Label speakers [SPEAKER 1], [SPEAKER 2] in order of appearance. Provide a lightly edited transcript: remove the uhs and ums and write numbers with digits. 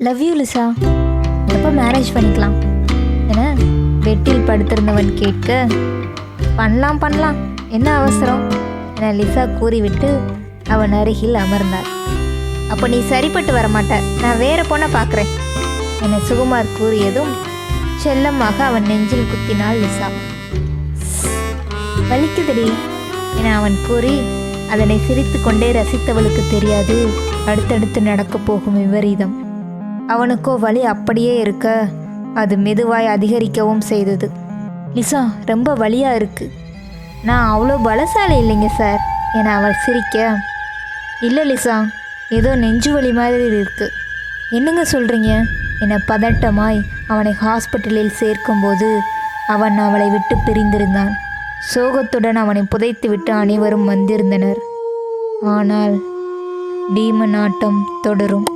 [SPEAKER 1] Love you Lisa, எப்போ marriage பண்ணிக்கலாம் என பெட்டில் படுத்திருந்தவன் கேட்க, பண்ணலாம் பண்ணலாம், என்ன அவசரம் என லிசா கூறிவிட்டு அவன் அருகில் அமர்ந்தார். அப்போ நீ சரிப்பட்டு வரமாட்ட, நான் வேற பொண்ணை பார்க்குறேன் என சுகுமார் கூறியதும் செல்லமாக அவன் நெஞ்சில் குத்தினாள் லிசா. வலிக்குதடி என அவன் கூறி அதனை சிரித்து கொண்டே ரசித்தவளுக்கு தெரியாது அடுத்தடுத்து நடக்கப் போகும் விபரீதம். அவனுக்கோ வலி அப்படியே இருக்க அது மெதுவாய் அதிகரிக்கவும் செய்தது. லிசா, ரொம்ப வலியா இருக்கு, நான் அவ்வளோ பலசாலி இல்லைங்க சார் என அவள் சிரிக்க, இல்லை லிசா, ஏதோ நெஞ்சு வலி மாதிரி இருக்கு. என்னங்க சொல்கிறீங்க என பதட்டமாய் அவனை ஹாஸ்பிட்டலில் சேர்க்கும்போது அவன் அவளை விட்டு பிரிந்திருந்தான். சோகத்துடன் அவனை புதைத்துவிட்டு அனைவரும் வந்திருந்தனர். ஆனால் டீமன் ஆட்டம் தொடரும்.